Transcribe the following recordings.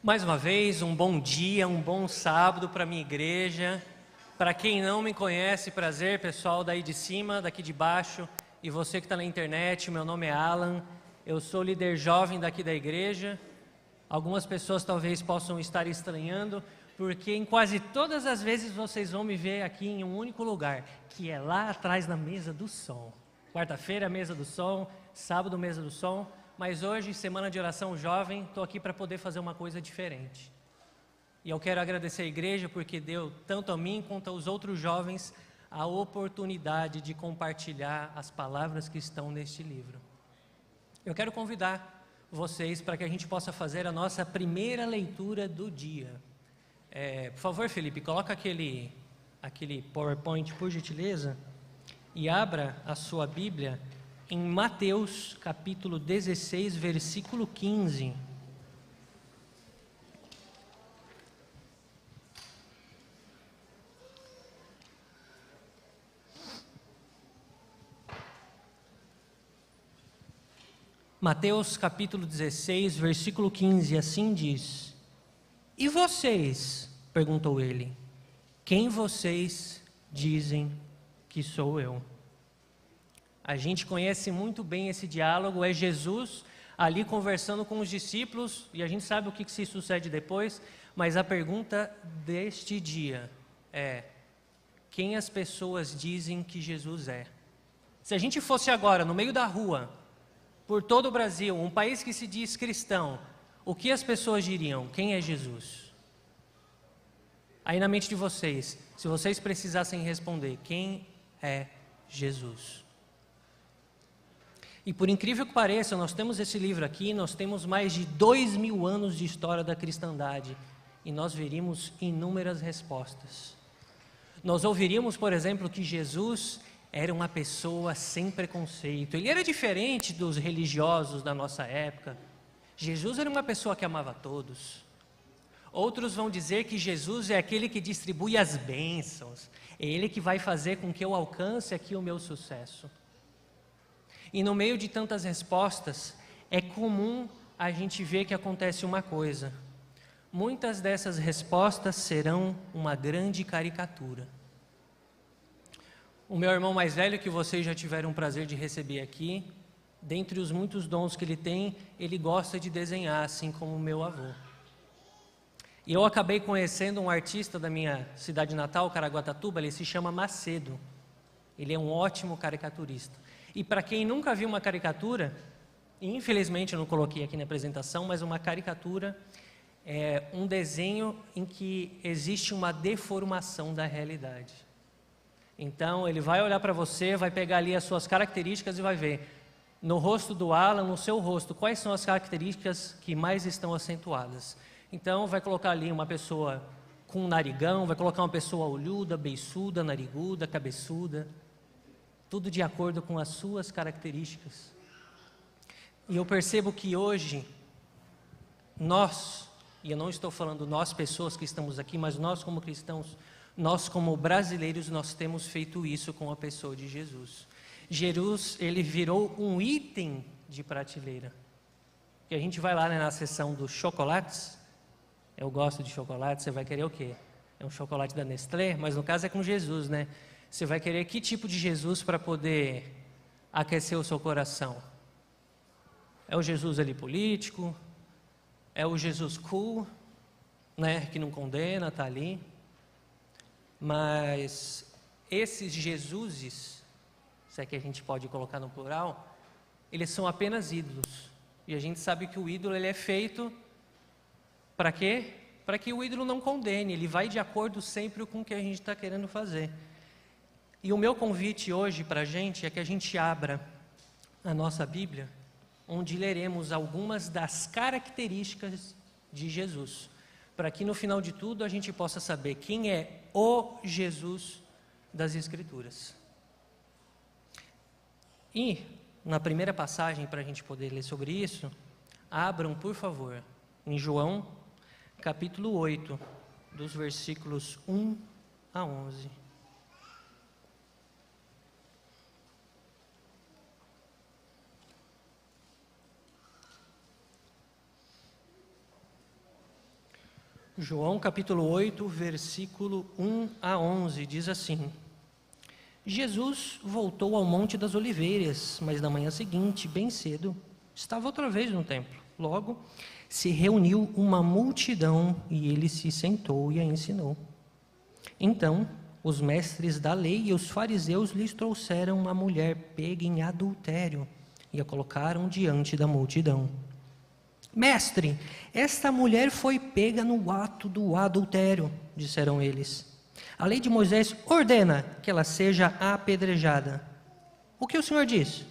Mais uma vez, um bom dia, um bom sábado para a minha igreja. Para quem não me conhece, prazer, pessoal daí de cima, daqui de baixo, e você que está na internet, meu nome é Alan, eu sou líder jovem daqui da igreja. Algumas pessoas talvez possam estar estranhando, porque em quase todas as vezes vocês vão me ver aqui em um único lugar, que é lá atrás na mesa do som. Quarta-feira, mesa do som, sábado, mesa do som. Mas hoje, semana de oração jovem, estou aqui para poder fazer uma coisa diferente. E eu quero agradecer a igreja porque deu, tanto a mim quanto aos outros jovens, a oportunidade de compartilhar as palavras que estão neste livro. Eu quero convidar vocês para que a gente possa fazer a nossa primeira leitura do dia. Por favor, Felipe, coloca aquele PowerPoint, por gentileza, e abra a sua Bíblia em Mateus, capítulo 16, versículo 15. Mateus, capítulo 16, versículo 15, assim diz: E vocês, perguntou ele, quem vocês dizem que sou eu? A gente conhece muito bem esse diálogo, é Jesus ali conversando com os discípulos, e a gente sabe o que se sucede depois, mas a pergunta deste dia é: quem as pessoas dizem que Jesus é? Se a gente fosse agora no meio da rua, por todo o Brasil, um país que se diz cristão, o que as pessoas diriam? Quem é Jesus? Aí na mente de vocês, se vocês precisassem responder, quem é Jesus? E por incrível que pareça, nós temos esse livro aqui, nós temos mais de 2000 anos de história da cristandade, e nós veríamos inúmeras respostas. Nós ouviríamos, por exemplo, que Jesus era uma pessoa sem preconceito, ele era diferente dos religiosos da nossa época. Jesus era uma pessoa que amava todos. Outros vão dizer que Jesus é aquele que distribui as bênçãos, é ele que vai fazer com que eu alcance aqui o meu sucesso. E no meio de tantas respostas, é comum a gente ver que acontece uma coisa. Muitas dessas respostas serão uma grande caricatura. O meu irmão mais velho, que vocês já tiveram o prazer de receber aqui, dentre os muitos dons que ele tem, ele gosta de desenhar, assim como o meu avô. E eu acabei conhecendo um artista da minha cidade natal, Caraguatatuba, ele se chama Macedo. Ele é um ótimo caricaturista. E para quem nunca viu uma caricatura, infelizmente eu não coloquei aqui na apresentação, mas uma caricatura é um desenho em que existe uma deformação da realidade. Então ele vai olhar para você, vai pegar ali as suas características e vai ver no rosto do Alan, no seu rosto, quais são as características que mais estão acentuadas. Então vai colocar ali uma pessoa com um narigão, vai colocar uma pessoa olhuda, beiçuda, nariguda, cabeçuda, tudo de acordo com as suas características. E eu percebo que hoje, nós, e eu não estou falando nós pessoas que estamos aqui, mas nós como cristãos, nós como brasileiros, nós temos feito isso com a pessoa de Jesus. Jesus, ele virou um item de prateleira. E a gente vai lá, né, na seção dos chocolates, eu gosto de chocolate, você vai querer o quê? É um chocolate da Nestlé, mas no caso é com Jesus, né? Você vai querer que tipo de Jesus para poder aquecer o seu coração? É o Jesus ali político? É o Jesus cool, né, que não condena, está ali? Mas esses Jesuses, se é que a gente pode colocar no plural, eles são apenas ídolos. E a gente sabe que o ídolo ele é feito para quê? Para que o ídolo não condene, ele vai de acordo sempre com o que a gente está querendo fazer. E o meu convite hoje para a gente é que a gente abra a nossa Bíblia, onde leremos algumas das características de Jesus, para que no final de tudo a gente possa saber quem é o Jesus das Escrituras. E na primeira passagem, para a gente poder ler sobre isso, abram, por favor, em João, capítulo 8, dos versículos 1 a 11. João capítulo 8, versículo 1 a 11, diz assim: Jesus voltou ao Monte das Oliveiras, mas na manhã seguinte, bem cedo, estava outra vez no templo. Logo, se reuniu uma multidão e ele se sentou e a ensinou. Então, os mestres da lei e os fariseus lhes trouxeram uma mulher pega em adultério e a colocaram diante da multidão. Mestre, esta mulher foi pega no ato do adultério, disseram eles. A lei de Moisés ordena que ela seja apedrejada. O que o senhor diz?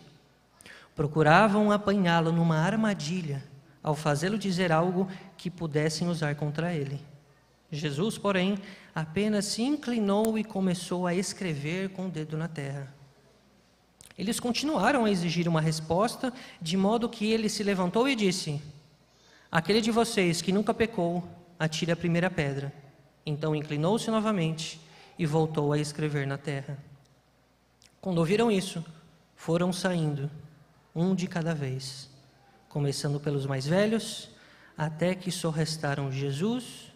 Procuravam apanhá-lo numa armadilha, ao fazê-lo dizer algo que pudessem usar contra ele. Jesus, porém, apenas se inclinou e começou a escrever com o dedo na terra. Eles continuaram a exigir uma resposta, de modo que ele se levantou e disse: aquele de vocês que nunca pecou, atire a primeira pedra. Então inclinou-se novamente e voltou a escrever na terra. Quando ouviram isso, foram saindo, um de cada vez, começando pelos mais velhos, até que só restaram Jesus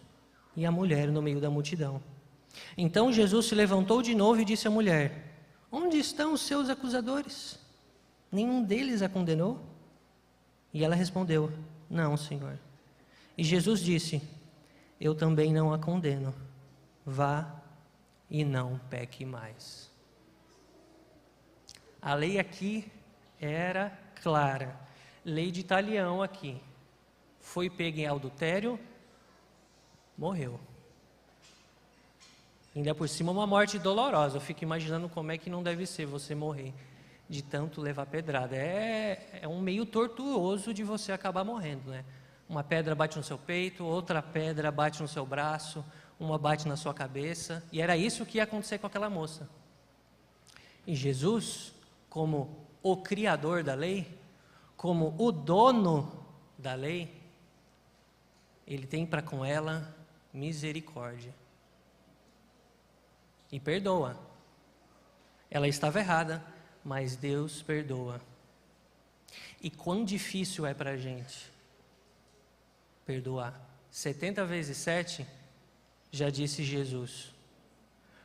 e a mulher no meio da multidão. Então Jesus se levantou de novo e disse à mulher: onde estão os seus acusadores? Nenhum deles a condenou? E ela respondeu: não, Senhor. E Jesus disse: eu também não a condeno. Vá e não peque mais. A lei aqui era clara. Lei de talião aqui. Foi pego em adultério, morreu. Ainda por cima uma morte dolorosa. Eu fico imaginando como é que não deve ser você morrer de tanto levar pedrada. É um meio tortuoso de você acabar morrendo, né? Uma pedra bate no seu peito, outra pedra bate no seu braço, uma bate na sua cabeça. E era isso que ia acontecer com aquela moça. E Jesus, como o criador da lei, como o dono da lei, ele tem para com ela misericórdia. E perdoa. Ela estava errada, mas Deus perdoa. E quão difícil é para a gente perdoar. 70 vezes 7, já disse Jesus.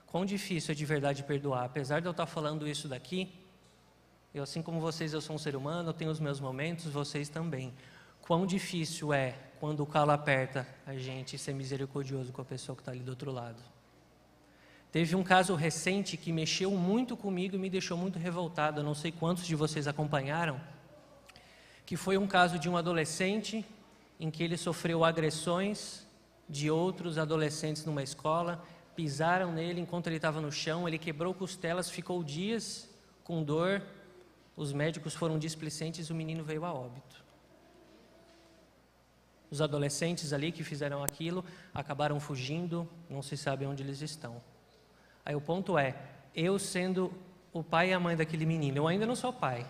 Quão difícil é de verdade perdoar. Apesar de eu estar falando isso daqui, eu, assim como vocês, eu sou um ser humano, eu tenho os meus momentos, vocês também. Quão difícil é, quando o calo aperta, a gente ser misericordioso com a pessoa que está ali do outro lado. Teve um caso recente que mexeu muito comigo e me deixou muito revoltado. Eu não sei quantos de vocês acompanharam, que foi um caso de um adolescente em que ele sofreu agressões de outros adolescentes numa escola, pisaram nele enquanto ele estava no chão, ele quebrou costelas, ficou dias com dor, os médicos foram displicentes e o menino veio a óbito. Os adolescentes ali que fizeram aquilo acabaram fugindo, não se sabe onde eles estão. Aí o ponto é, eu sendo o pai e a mãe daquele menino, eu ainda não sou pai.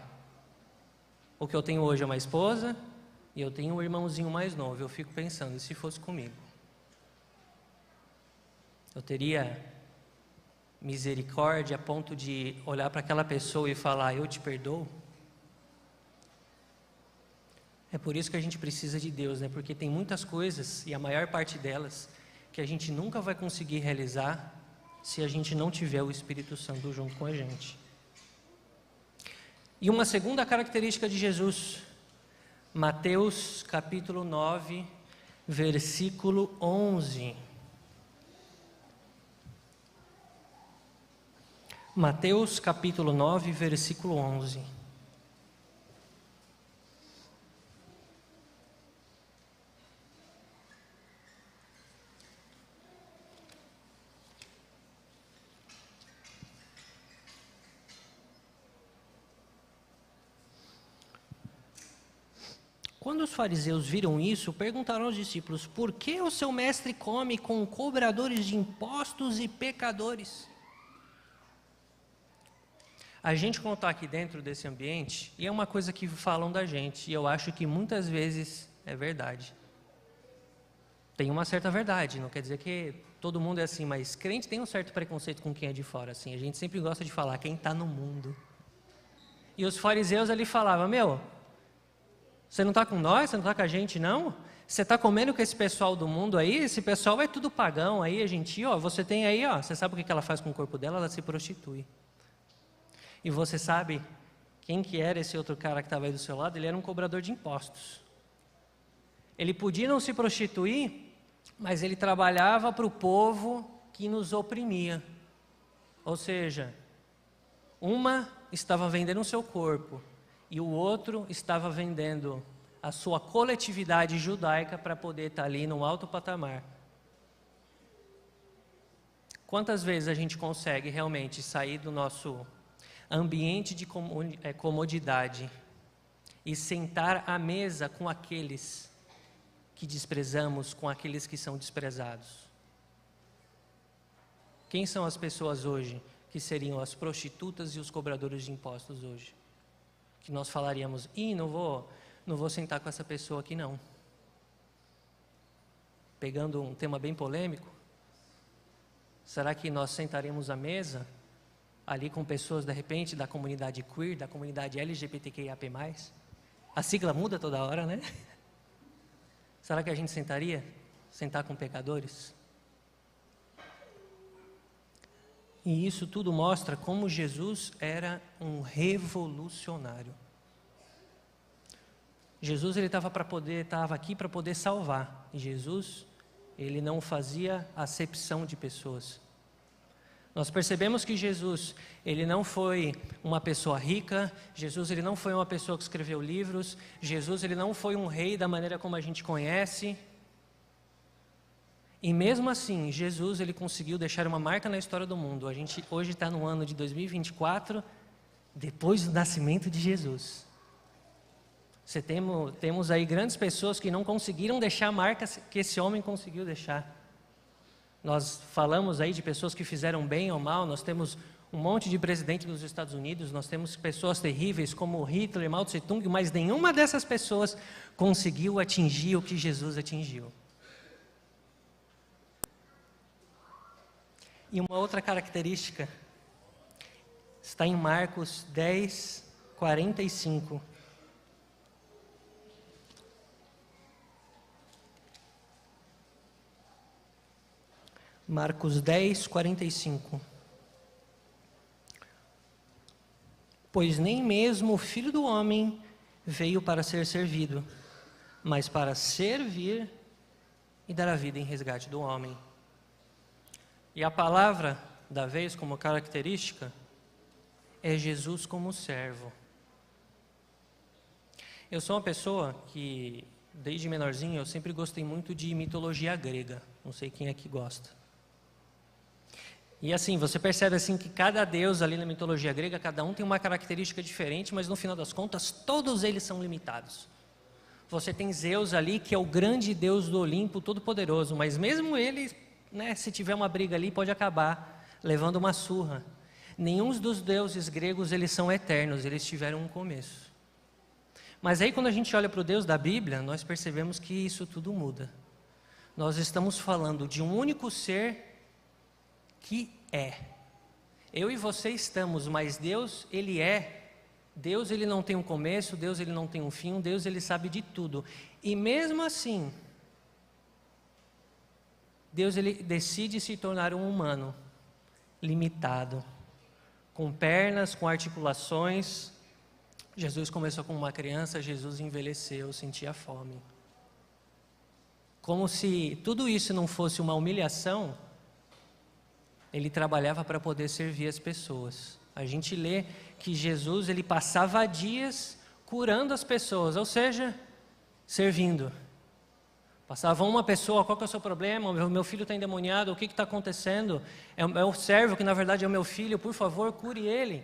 O que eu tenho hoje é uma esposa e eu tenho um irmãozinho mais novo. Eu fico pensando, e se fosse comigo? Eu teria misericórdia a ponto de olhar para aquela pessoa e falar, eu te perdoo? É por isso que a gente precisa de Deus, né? Porque tem muitas coisas, e a maior parte delas, que a gente nunca vai conseguir realizar se a gente não tiver o Espírito Santo junto com a gente. E uma segunda característica de Jesus, Mateus capítulo 9, versículo 11. Mateus capítulo 9, versículo 11. Quando os fariseus viram isso, perguntaram aos discípulos: por que o seu mestre come com cobradores de impostos e pecadores? A gente quando está aqui dentro desse ambiente, e é uma coisa que falam da gente, e eu acho que muitas vezes é verdade. Tem uma certa verdade, não quer dizer que todo mundo é assim, mas crente tem um certo preconceito com quem é de fora, assim. A gente sempre gosta de falar quem está no mundo. E os fariseus ali falavam: meu, você não está com nós? Você não está com a gente, não? Você está comendo com esse pessoal do mundo aí, esse pessoal é tudo pagão aí, é gentil, ó, você tem aí, ó, você sabe o que ela faz com o corpo dela? Ela se prostitui. E você sabe quem que era esse outro cara que estava aí do seu lado? Ele era um cobrador de impostos. Ele podia não se prostituir, mas ele trabalhava para o povo que nos oprimia. Ou seja, uma estava vendendo o seu corpo e o outro estava vendendo a sua coletividade judaica para poder estar ali no alto patamar. Quantas vezes a gente consegue realmente sair do nosso ambiente de comodidade e sentar à mesa com aqueles que desprezamos, com aqueles que são desprezados? Quem são as pessoas hoje que seriam as prostitutas e os cobradores de impostos hoje? Que nós falaríamos, não vou sentar com essa pessoa aqui não. Pegando um tema bem polêmico, será que nós sentaremos à mesa ali com pessoas, de repente, da comunidade queer, da comunidade LGBTQIAP+? A sigla muda toda hora, né? Será que a gente sentar com pecadores? E isso tudo mostra como Jesus era um revolucionário. Jesus estava aqui para poder salvar. E Jesus, ele não fazia acepção de pessoas. Nós percebemos que Jesus, ele não foi uma pessoa rica, Jesus, ele não foi uma pessoa que escreveu livros, Jesus, ele não foi um rei da maneira como a gente conhece. E mesmo assim, Jesus, ele conseguiu deixar uma marca na história do mundo. A gente hoje está no ano de 2024, depois do nascimento de Jesus. Temos aí grandes pessoas que não conseguiram deixar a marca que esse homem conseguiu deixar. Nós falamos aí de pessoas que fizeram bem ou mal, nós temos um monte de presidente dos Estados Unidos, nós temos pessoas terríveis como Hitler, Mao Tse Tung, mas nenhuma dessas pessoas conseguiu atingir o que Jesus atingiu. E uma outra característica está em Marcos 10, 45. Marcos 10, 45. Pois nem mesmo o Filho do Homem veio para ser servido, mas para servir e dar a vida em resgate do homem. E a palavra da vez como característica é Jesus como servo. Eu sou uma pessoa que, desde menorzinho, eu sempre gostei muito de mitologia grega. Não sei quem aqui gosta. E assim, você percebe assim que cada deus ali na mitologia grega, cada um tem uma característica diferente, mas no final das contas, todos eles são limitados. Você tem Zeus ali, que é o grande deus do Olimpo, todo-poderoso, mas mesmo ele, se tiver uma briga ali, pode acabar levando uma surra. Nenhum dos deuses gregos, eles são eternos, eles tiveram um começo. Mas aí quando a gente olha para o Deus da Bíblia, nós percebemos que isso tudo muda. Nós estamos falando de um único ser que é. Eu e você estamos, mas Deus, Ele é. Deus, Ele não tem um começo, Deus, Ele não tem um fim, Deus, Ele sabe de tudo. E mesmo assim, Deus, Ele decide se tornar um humano, limitado, com pernas, com articulações. Jesus começou como uma criança, Jesus envelheceu, sentia fome. Como se tudo isso não fosse uma humilhação, ele trabalhava para poder servir as pessoas. A gente lê que Jesus, ele passava dias curando as pessoas, ou seja, servindo. Passava uma pessoa, qual que é o seu problema? O meu filho está endemoniado, o que está acontecendo? É o servo que na verdade é o meu filho, por favor, cure ele.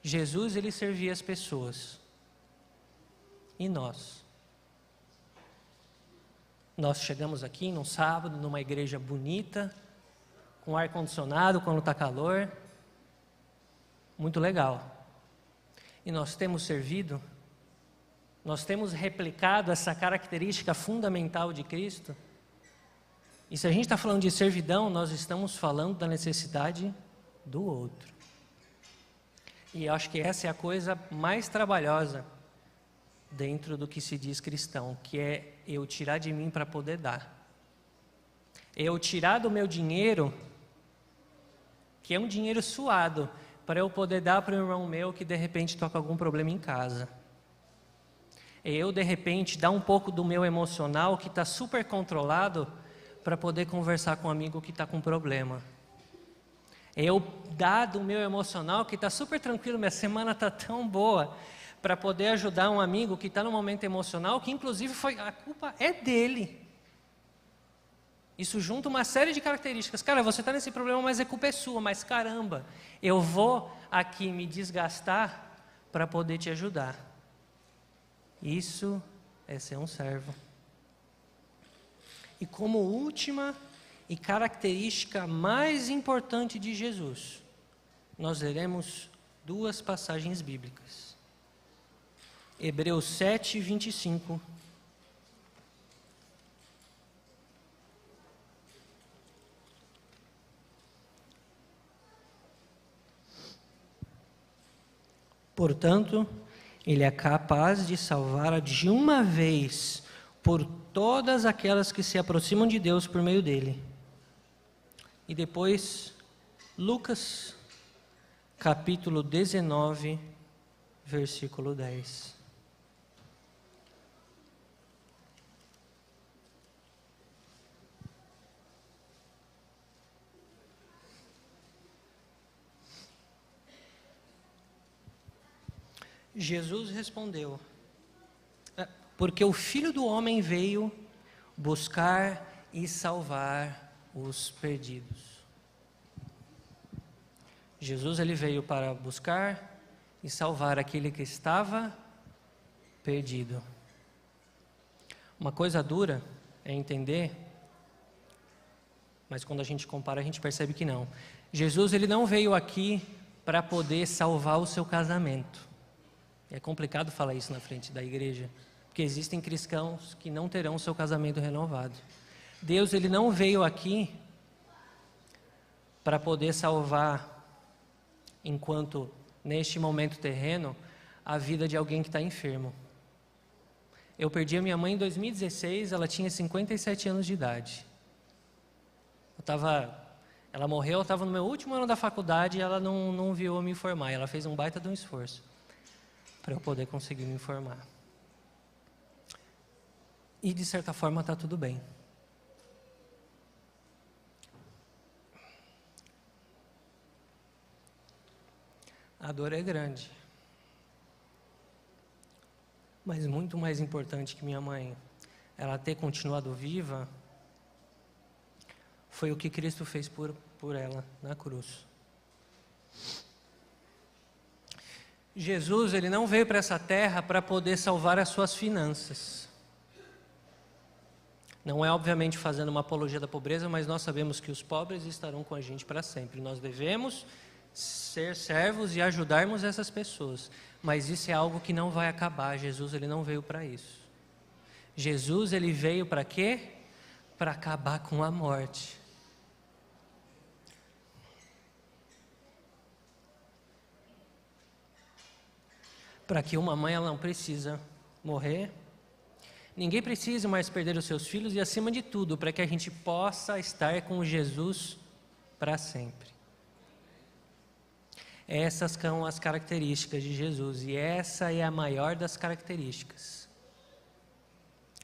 Jesus, ele servia as pessoas. E nós? Nós chegamos aqui num sábado, numa igreja bonita, com ar-condicionado quando está calor, muito legal. E nós temos servido, nós temos replicado essa característica fundamental de Cristo. E se a gente está falando de servidão, nós estamos falando da necessidade do outro. E eu acho que essa é a coisa mais trabalhosa dentro do que se diz cristão, que é eu tirar de mim para poder dar. Eu tirar do meu dinheiro, que é um dinheiro suado, para eu poder dar para um irmão meu que de repente está com algum problema em casa. Eu, de repente, dar um pouco do meu emocional, que está super controlado, para poder conversar com um amigo que está com problema. Eu dar do meu emocional, que está super tranquilo, minha semana está tão boa, para poder ajudar um amigo que está num momento emocional, que inclusive a culpa é dele. Isso junta uma série de características. Cara, você está nesse problema, mas a culpa é sua, mas caramba, eu vou aqui me desgastar para poder te ajudar. Isso é ser um servo. E como última e característica mais importante de Jesus, nós leremos duas passagens bíblicas. Hebreus 7, 25. Portanto, Ele é capaz de salvar de uma vez por todas aquelas que se aproximam de Deus por meio dele. E depois, Lucas, capítulo 19, versículo 10. Jesus respondeu: porque o Filho do Homem veio buscar e salvar os perdidos. Jesus, ele veio para buscar e salvar aquele que estava perdido. Uma coisa dura é entender, mas quando a gente compara, a gente percebe que não. Jesus, ele não veio aqui para poder salvar o seu casamento. É complicado falar isso na frente da igreja, porque existem cristãos que não terão seu casamento renovado. Deus, ele não veio aqui para poder salvar, enquanto neste momento terreno, a vida de alguém que está enfermo. Eu perdi a minha mãe em 2016, ela tinha 57 anos de idade. Ela morreu, eu estava no meu último ano da faculdade e ela não viu eu me informar. Ela fez um baita de um esforço para eu poder conseguir me informar. E de certa forma está tudo bem. A dor é grande. Mas muito mais importante que minha mãe, ela ter continuado viva, foi o que Cristo fez por ela na cruz. Jesus, ele não veio para essa terra para poder salvar as suas finanças. Não é obviamente fazendo uma apologia da pobreza, mas nós sabemos que os pobres estarão com a gente para sempre. Nós devemos ser servos e ajudarmos essas pessoas. Mas isso é algo que não vai acabar. Jesus, ele não veio para isso. Jesus, ele veio para quê? Para acabar com a morte. Para que uma mãe ela não precisa morrer, ninguém precisa mais perder os seus filhos e, acima de tudo, para que a gente possa estar com Jesus para sempre. Essas são as características de Jesus e essa é a maior das características.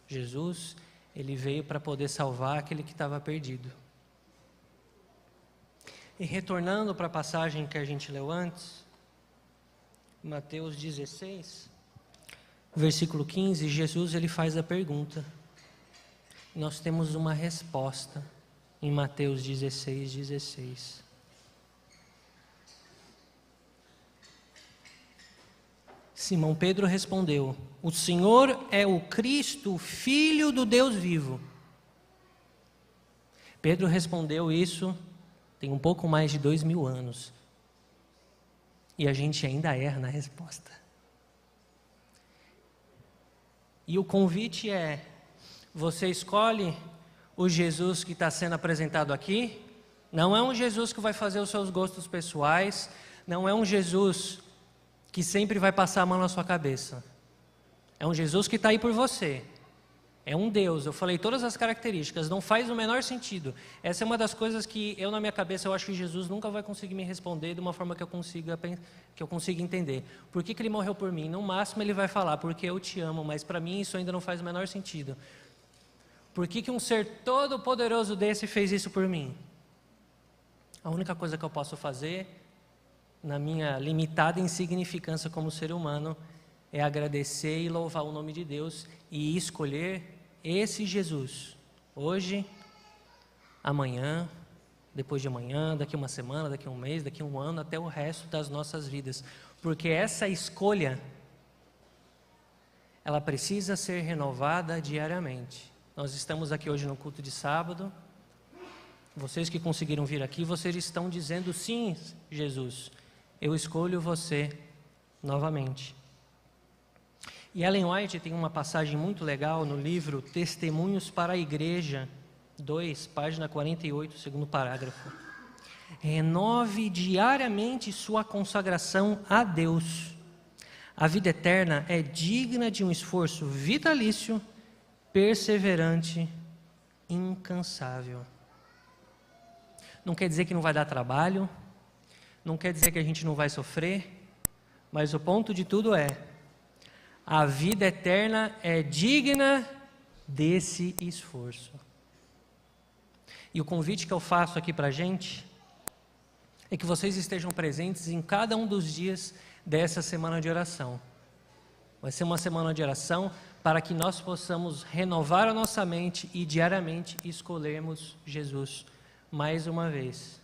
Jesus, ele veio para poder salvar aquele que estava perdido. E retornando para a passagem que a gente leu antes, Mateus 16, versículo 15, Jesus ele faz a pergunta. Nós temos uma resposta em Mateus 16, 16. Simão Pedro respondeu: o Senhor é o Cristo, Filho do Deus vivo. Pedro respondeu isso tem um pouco mais de 2000 anos. E a gente ainda erra na resposta. E o convite é: você escolhe o Jesus que está sendo apresentado aqui. Não é um Jesus que vai fazer os seus gostos pessoais. Não é um Jesus que sempre vai passar a mão na sua cabeça. É um Jesus que está aí por você. É um Deus, eu falei todas as características, não faz o menor sentido. Essa é uma das coisas que eu, na minha cabeça, eu acho que Jesus nunca vai conseguir me responder de uma forma que eu consiga entender. Por que ele morreu por mim? No máximo ele vai falar, porque eu te amo, mas para mim isso ainda não faz o menor sentido. Por que um ser todo poderoso desse fez isso por mim? A única coisa que eu posso fazer, na minha limitada insignificância como ser humano, é agradecer e louvar o nome de Deus e escolher esse Jesus, hoje, amanhã, depois de amanhã, daqui uma semana, daqui um mês, daqui um ano, até o resto das nossas vidas. Porque essa escolha, ela precisa ser renovada diariamente. Nós estamos aqui hoje no culto de sábado. Vocês que conseguiram vir aqui, vocês estão dizendo sim, Jesus, eu escolho você novamente. E Ellen White tem uma passagem muito legal no livro Testemunhos para a Igreja 2, página 48, segundo parágrafo. Renove diariamente sua consagração a Deus. A vida eterna é digna de um esforço vitalício, perseverante, incansável. Não quer dizer que não vai dar trabalho, não quer dizer que a gente não vai sofrer, mas o ponto de tudo é: a vida eterna é digna desse esforço. E o convite que eu faço aqui para a gente é que vocês estejam presentes em cada um dos dias dessa semana de oração. Vai ser uma semana de oração para que nós possamos renovar a nossa mente e diariamente escolhermos Jesus mais uma vez.